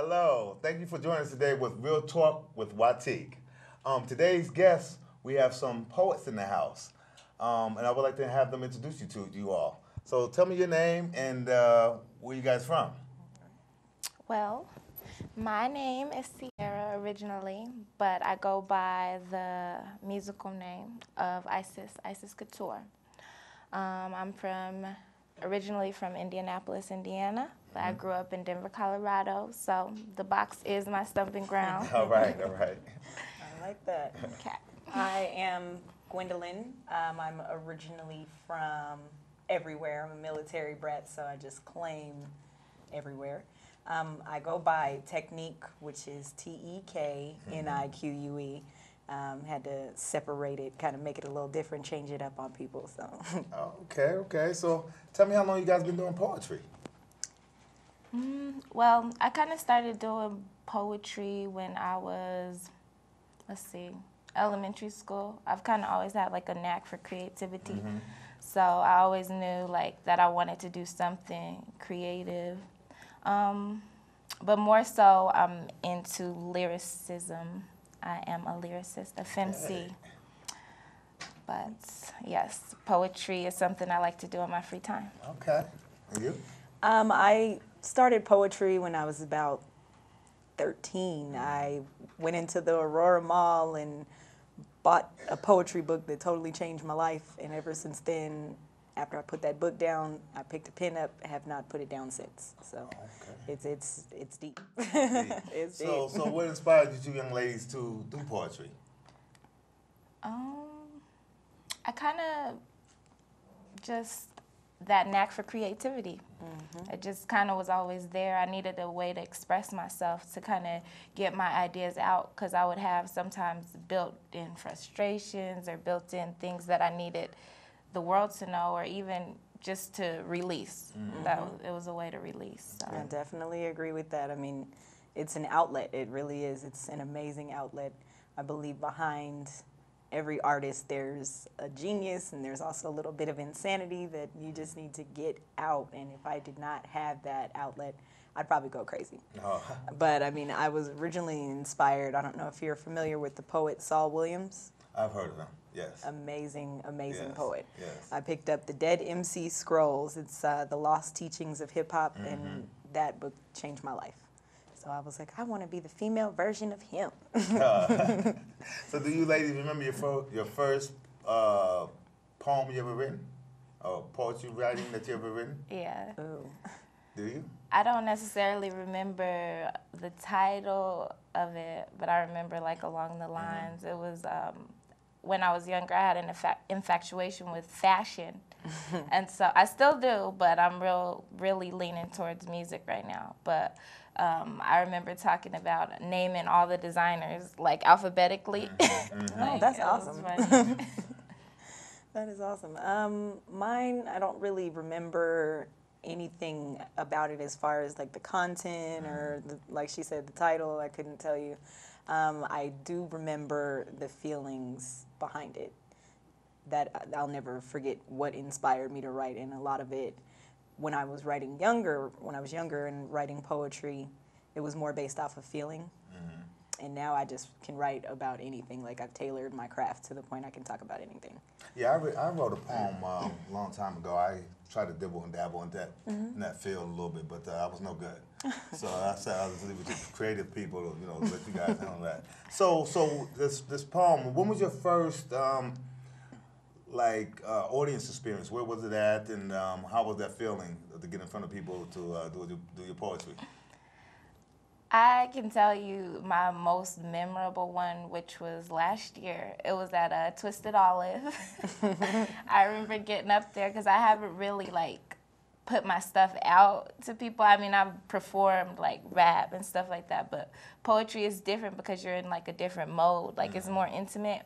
Hello, thank you for joining us today with Real Talk with Watik. Today's guests, we have some poets in the house, and I would like to have them introduce you to you all. So tell me your name and where you guys from. Well, my name is Sierra originally, but I go by the musical name of Icic Couture. I'm originally from Indianapolis, Indiana, but I grew up in Denver, Colorado, so the box is my stomping ground. All right, all right. I like that. Okay. I am Gwendolyn. I'm originally from everywhere. I'm a military brat, so I just claim everywhere. I go by Teknique, which is Teknique. Had to separate it, kind of make it a little different, change it up on people. So. Okay, okay. So tell me how long you guys been doing poetry. Well, I kind of started doing poetry when I was, elementary school. I've kind of always had like a knack for creativity. So I always knew like that I wanted to do something creative. But more so, I'm into lyricism. I am a lyricist, a femc. But yes, poetry is something I like to do in my free time. Okay. And you? I started poetry when I was about 13. I went into the Aurora Mall and bought a poetry book that totally changed my life. And ever since then, after I put that book down, I picked a pen up, have not put it down since. So it's deep. It's deep. So what inspired you two young ladies to do poetry? I kind of just that knack for creativity. It just kind of was always there. I needed a way to express myself, to kind of get my ideas out, because I would have sometimes built-in frustrations or built-in things that I needed the world to know, or even just to release. It was a way to release. So. I definitely agree with that. I mean, it's an outlet. It really is. It's an amazing outlet. I believe behind every artist there's a genius, and there's also a little bit of insanity that you just need to get out. And if I did not have that outlet, I'd probably go crazy. But I mean, I was originally inspired. I don't know if you're familiar with the poet Saul Williams. I've heard of them, yes. Amazing Yes, poet. yes. I picked up the Dead MC Scrolls. It's the Lost Teachings of Hip Hop, and that book changed my life. So I was like, I want to be the female version of him. So do you ladies remember your first poem you ever written? Or poetry writing that you ever written? Yeah. Ooh. Do you? I don't necessarily remember the title of it, but I remember like along the lines. It was when I was younger, I had an infatuation with fashion. And so I still do, but I'm really leaning towards music right now. But I remember talking about naming all the designers like alphabetically. Oh, that's awesome. Funny. That is awesome. Mine, I don't really remember anything about it as far as like the content or like she said, the title. I couldn't tell you. I do remember the feelings behind it. That I'll never forget what inspired me to write, and a lot of it when I was younger and writing poetry, it was more based off of feeling. And now I just can write about anything. Like I've tailored my craft to the point I can talk about anything. Yeah, I wrote a poem a long time ago. I tried to dibble and dabble in that field a little bit, but I was no good. So I said I'll just leave it to creative people, let you guys handle that. So this poem, when was your first audience experience? Where was it at, and how was that feeling to get in front of people to do your poetry? I can tell you my most memorable one, which was last year. It was at Twisted Olive. I remember getting up there because I haven't really put my stuff out to people. I mean, I've performed like rap and stuff like that, but poetry is different because you're in like a different mode. Like it's more intimate.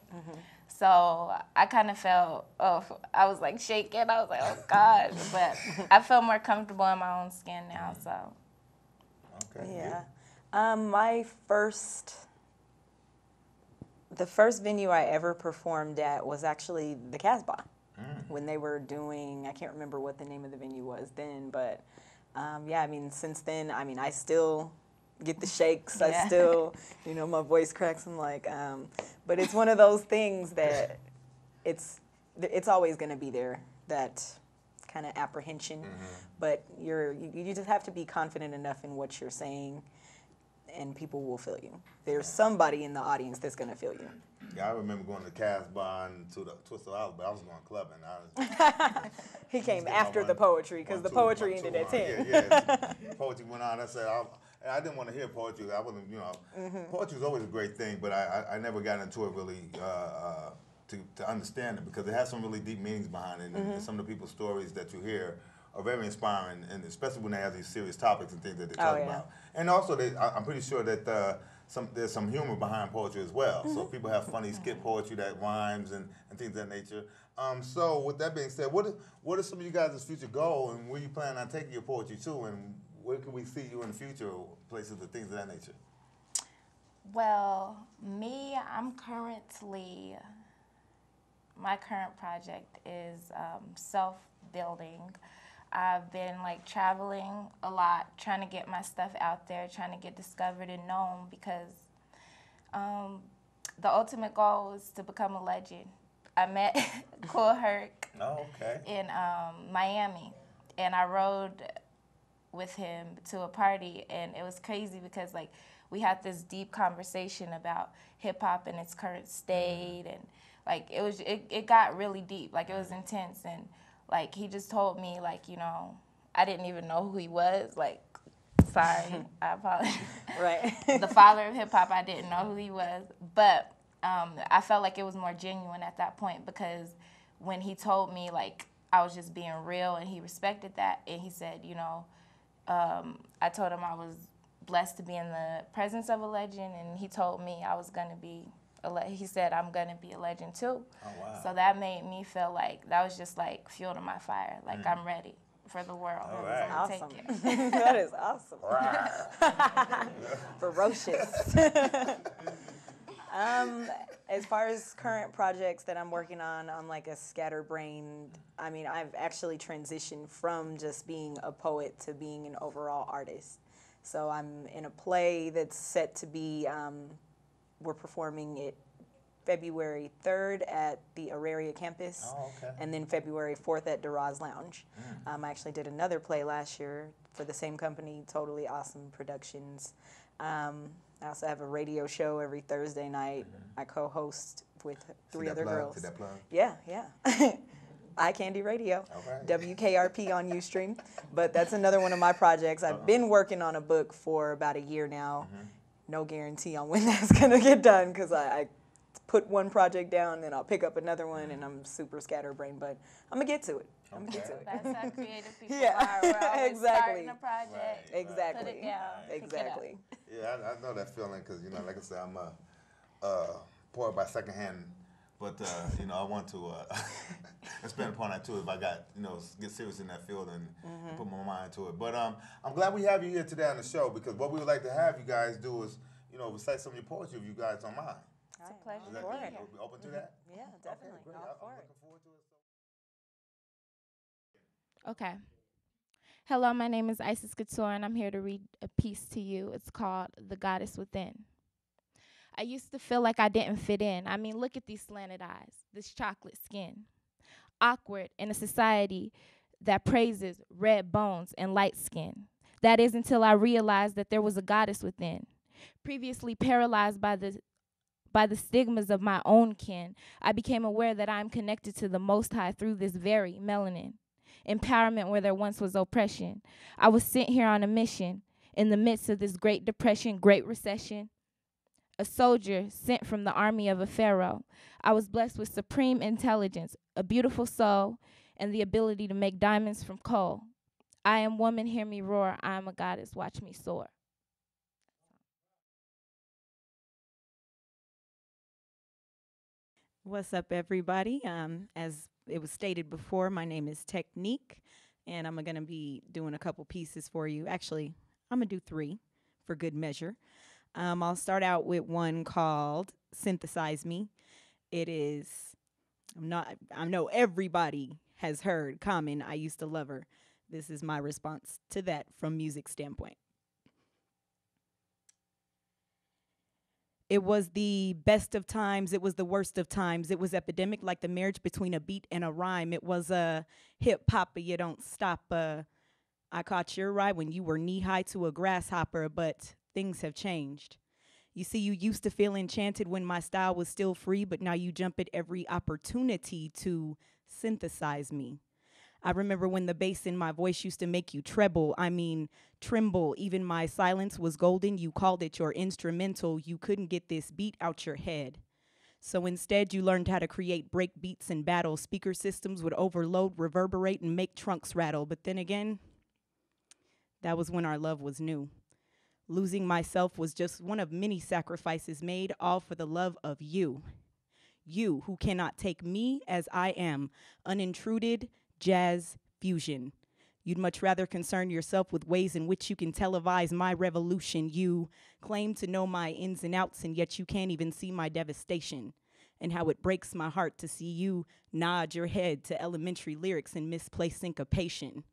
So I kind of felt, I was like shaking. I was like, oh God. But I feel more comfortable in my own skin now, so. Okay. Yeah. The first venue I ever performed at was actually the Casbah. When they were doing, I can't remember what the name of the venue was then, but yeah, I mean, since then, I mean, I still, get the shakes. Yeah. I still, my voice cracks. I'm like, but it's one of those things that it's always going to be there, that kind of apprehension. But you just have to be confident enough in what you're saying, and people will feel you. There's somebody in the audience that's going to feel you. Yeah, I remember going to Casbah and to the Twisted Island, but I was going clubbing. He came after the poetry, because the poetry ended at 10. Yeah. Poetry went on. I said, I didn't want to hear poetry. I wasn't, poetry is always a great thing, but I never got into it really to understand it, because it has some really deep meanings behind it. And some of the people's stories that you hear are very inspiring, and especially when they have these serious topics and things that they talk about. And also, I'm pretty sure that there's some humor behind poetry as well. So people have funny skit poetry that rhymes and things of that nature. So with that being said, what are some of you guys' future goals, and where you plan on taking your poetry to, and where can we see you in the future, places and things of that nature? Well, my current project is self-building. I've been traveling a lot, trying to get my stuff out there, trying to get discovered and known, because the ultimate goal is to become a legend. I met Cool Herc in Miami, and I rode with him to a party, and it was crazy because we had this deep conversation about hip hop and its current state, and it got really deep, it was intense, and he just told me I didn't even know who he was, sorry, I apologize. Right. The father of hip hop, I didn't know who he was, but I felt like it was more genuine at that point, because when he told me I was just being real, and he respected that, and he said, I told him I was blessed to be in the presence of a legend, and he told me I was gonna be he said I'm gonna be a legend too. Oh, wow. So that made me feel like that was just fuel to my fire. I'm ready for the world. All right. Awesome. Take it. That is awesome. Ferocious. As far as current projects that I'm working on, I'm a scatterbrained. I've actually transitioned from just being a poet to being an overall artist. So I'm in a play that's set to be, we're performing it February 3rd at the Auraria campus, and then February 4th at Duraz Lounge. I actually did another play last year for the same company, Totally Awesome Productions. I also have a radio show every Thursday night. I co-host with three other girls. See that plug? Yeah. Eye Candy Radio, WKRP on Ustream. But that's another one of my projects. I've been working on a book for about a year now. No guarantee on when that's going to get done, because I put one project down, then I'll pick up another one, and I'm super scatterbrained. But I'm going to get to it. That's how creative people Yeah. are. We're always Exactly. starting a project. Exactly. Put it down. Exactly. Pick it Yeah, I know that feeling, because like I said, I'm a poet by second hand, but I want to expand upon that too if I got get serious in that field and put my mind to it. But I'm glad we have you here today on the show, because what we would like to have you guys do is recite some of your poetry if you guys don't mind. It's a pleasure Is to that be here. we open to that? Yeah, definitely. Okay, great. All for I'm it. looking forward to it. Okay. Hello, my name is Icic Couture, and I'm here to read a piece to you. It's called The Goddess Within. I used to feel like I didn't fit in. Look at these slanted eyes, this chocolate skin. Awkward in a society that praises red bones and light skin. That is until I realized that there was a goddess within. Previously paralyzed by the stigmas of my own kin, I became aware that I am connected to the Most High through this very melanin. Empowerment where there once was oppression. I was sent here on a mission in the midst of this Great Depression, Great Recession. A soldier sent from the army of a pharaoh. I was blessed with supreme intelligence, a beautiful soul, and the ability to make diamonds from coal. I am woman, hear me roar. I am a goddess, watch me soar. What's up, everybody? As it was stated before, my name is Teknique, and I'm going to be doing a couple pieces for you. Actually, I'm going to do 3 for good measure. I'll start out with one called Synthesize Me. It is, I know everybody has heard Common, I Used to Love Her. This is my response to that from music standpoint. It was the best of times. It was the worst of times. It was epidemic like the marriage between a beat and a rhyme. It was a hip hop, but you don't stop. I caught your ride when you were knee high to a grasshopper, but things have changed. You see, you used to feel enchanted when my style was still free, but now you jump at every opportunity to synthesize me. I remember when the bass in my voice used to make you treble, I mean, tremble. Even my silence was golden. You called it your instrumental. You couldn't get this beat out your head. So instead, you learned how to create break beats in battle. Speaker systems would overload, reverberate, and make trunks rattle. But then again, that was when our love was new. Losing myself was just one of many sacrifices made, all for the love of you. You who cannot take me as I am, unintruded jazz fusion. You'd much rather concern yourself with ways in which you can televise my revolution. You claim to know my ins and outs, and yet you can't even see my devastation, and how it breaks my heart to see you nod your head to elementary lyrics and misplaced syncopation.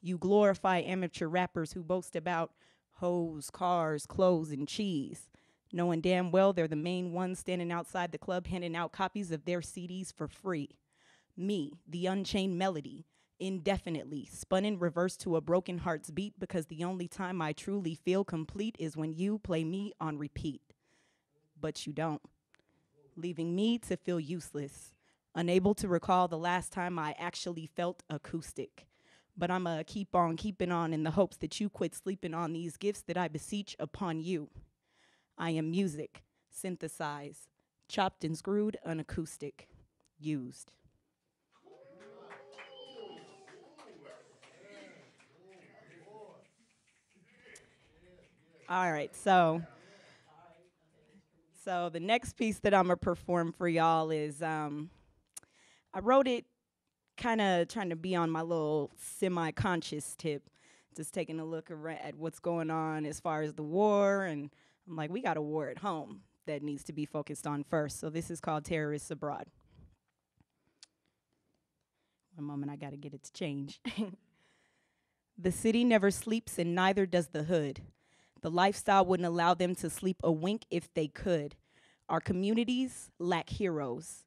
You glorify amateur rappers who boast about hoes, cars, clothes, and cheese, knowing damn well they're the main ones standing outside the club handing out copies of their CDs for free. Me, the unchained melody, indefinitely, spun in reverse to a broken heart's beat, because the only time I truly feel complete is when you play me on repeat. But you don't, leaving me to feel useless, unable to recall the last time I actually felt acoustic. But I'ma keep on keeping on in the hopes that you quit sleeping on these gifts that I beseech upon you. I am music, synthesized, chopped and screwed, unacoustic, used. All right, so the next piece that I'm gonna perform for y'all is I wrote it kind of trying to be on my little semi-conscious tip, just taking a look at what's going on as far as the war, and I'm like, we got a war at home that needs to be focused on first. So this is called Terrorists Abroad. One moment, I gotta get it to change. The city never sleeps and neither does the hood. The lifestyle wouldn't allow them to sleep a wink if they could. Our communities lack heroes.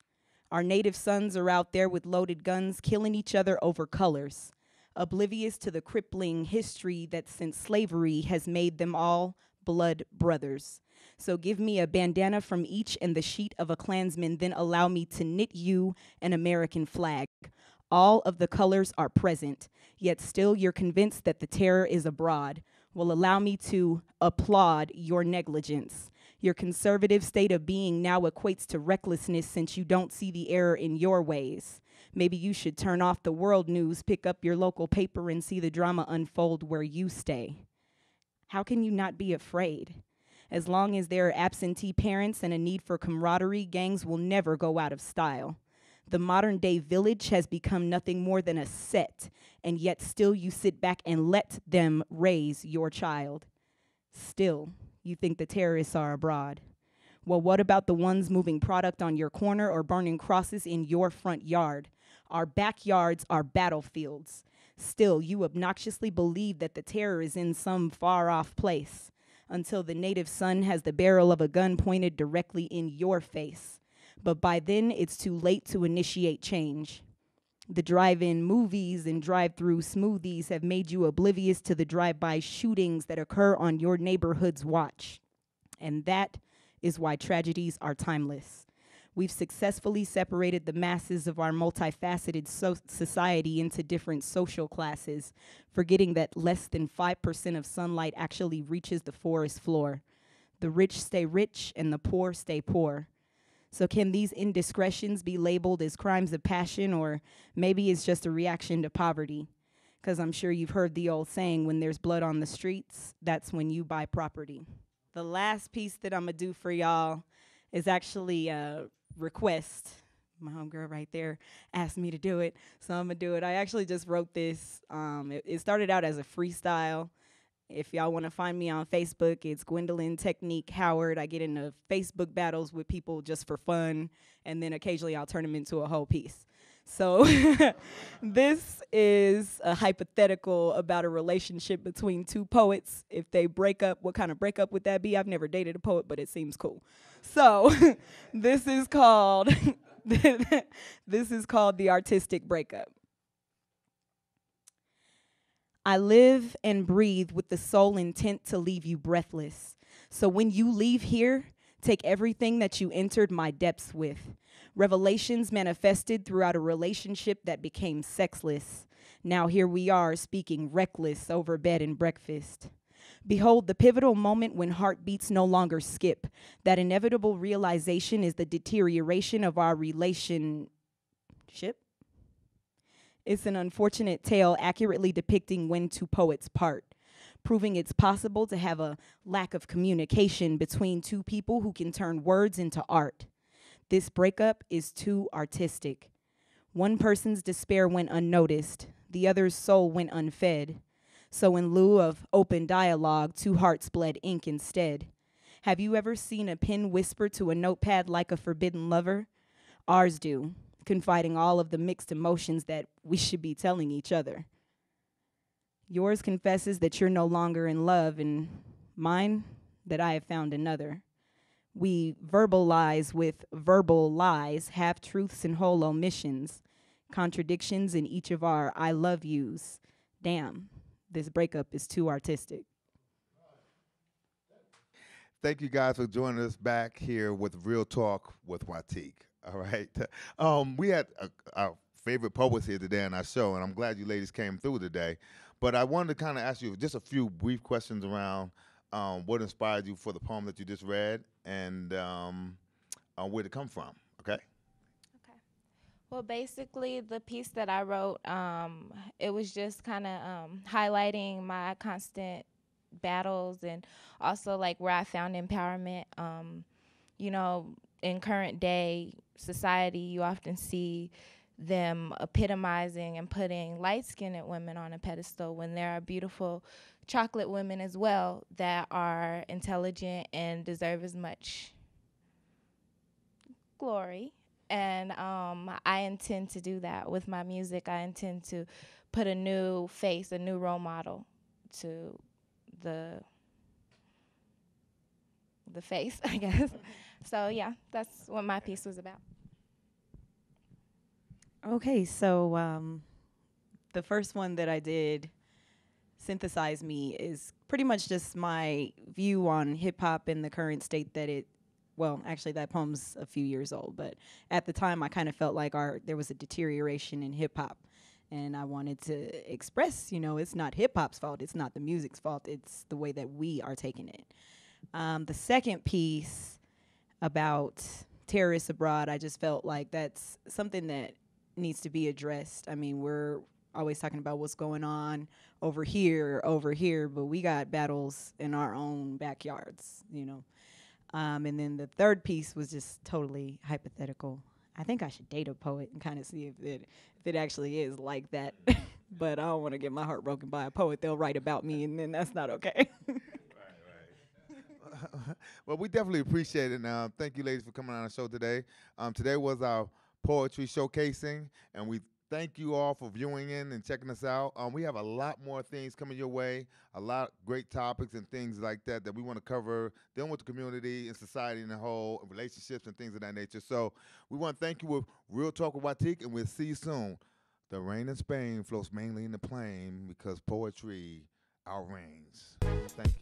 Our native sons are out there with loaded guns, killing each other over colors, oblivious to the crippling history that since slavery has made them all blood brothers. So give me a bandana from each and the sheet of a Klansman, then allow me to knit you an American flag. All of the colors are present, yet still you're convinced that the terror is abroad. Will allow me to applaud your negligence. Your conservative state of being now equates to recklessness since you don't see the error in your ways. Maybe you should turn off the world news, pick up your local paper, and see the drama unfold where you stay. How can you not be afraid? As long as there are absentee parents and a need for camaraderie, gangs will never go out of style. The modern day village has become nothing more than a set, and yet still you sit back and let them raise your child. Still, you think the terrorists are abroad. Well, what about the ones moving product on your corner or burning crosses in your front yard? Our backyards are battlefields. Still, you obnoxiously believe that the terror is in some far-off place, until the native son has the barrel of a gun pointed directly in your face. But by then, it's too late to initiate change. The drive-in movies and drive-through smoothies have made you oblivious to the drive-by shootings that occur on your neighborhood's watch. And that is why tragedies are timeless. We've successfully separated the masses of our multifaceted society into different social classes, forgetting that less than 5% of sunlight actually reaches the forest floor. The rich stay rich and the poor stay poor. So can these indiscretions be labeled as crimes of passion, or maybe it's just a reaction to poverty? Because I'm sure you've heard the old saying, when there's blood on the streets, that's when you buy property. The last piece that I'm gonna do for y'all is actually a request. My homegirl right there asked me to do it, so I'm gonna do it. I actually just wrote this. It started out as a freestyle. If y'all want to find me on Facebook, it's Gwendolyn Teknique Howard. I get into Facebook battles with people just for fun, and then occasionally I'll turn them into a whole piece. So this is a hypothetical about a relationship between two poets. If they break up, what kind of breakup would that be? I've never dated a poet, but it seems cool. So this is called this is called the artistic breakup. I live and breathe with the sole intent to leave you breathless. So when you leave here, take everything that you entered my depths with. Revelations manifested throughout a relationship that became sexless. Now here we are speaking reckless over bed and breakfast. Behold the pivotal moment when heartbeats no longer skip. That inevitable realization is the deterioration of our relationship. It's an unfortunate tale accurately depicting when two poets part, proving it's possible to have a lack of communication between two people who can turn words into art. This breakup is too artistic. One person's despair went unnoticed, the other's soul went unfed. So in lieu of open dialogue, two hearts bled ink instead. Have you ever seen a pen whisper to a notepad like a forbidden lover? Ours do, confiding all of the mixed emotions that we should be telling each other. Yours confesses that you're no longer in love, and mine, that I have found another. We verbalize with verbal lies, half-truths and whole omissions, contradictions in each of our I love yous. Damn, this breakup is too artistic. Thank you guys for joining us back here with Real Talk with Watik. All right. We had our favorite poets here today on our show, and I'm glad you ladies came through today. But I wanted to kind of ask you just a few brief questions around what inspired you for the poem that you just read and where it come from. Okay. Okay. Well, basically, the piece that I wrote, it was just kind of highlighting my constant battles and also like where I found empowerment. You know, in current day society, you often see them epitomizing and putting light-skinned women on a pedestal when there are beautiful chocolate women as well that are intelligent and deserve as much glory. And I intend to do that with my music. I intend to put a new face, a new role model to the face, I guess. So yeah, that's what my piece was about. Okay, so the first one that I did, Synthesize Me, is pretty much just my view on hip hop in the current state that it, well, actually that poem's a few years old, but at the time I kind of felt like there was a deterioration in hip hop. And I wanted to express, it's not hip hop's fault, it's not the music's fault, it's the way that we are taking it. The second piece about terrorists abroad, I just felt like that's something that needs to be addressed. I mean, we're always talking about what's going on over here, but we got battles in our own backyards, And then the third piece was just totally hypothetical. I think I should date a poet and kind of see if it actually is like that. But I don't want to get my heart broken by a poet. They'll write about me, and then that's not okay. Well, we definitely appreciate it. Now, thank you, ladies, for coming on the show today. Today was our poetry showcasing, and we thank you all for viewing in and checking us out. We have a lot more things coming your way, a lot of great topics and things like that we want to cover, dealing with the community and society in the whole, and relationships and things of that nature. So we want to thank you with Real Talk with Watik, and we'll see you soon. The rain in Spain flows mainly in the plain because poetry outreigns. Thank you.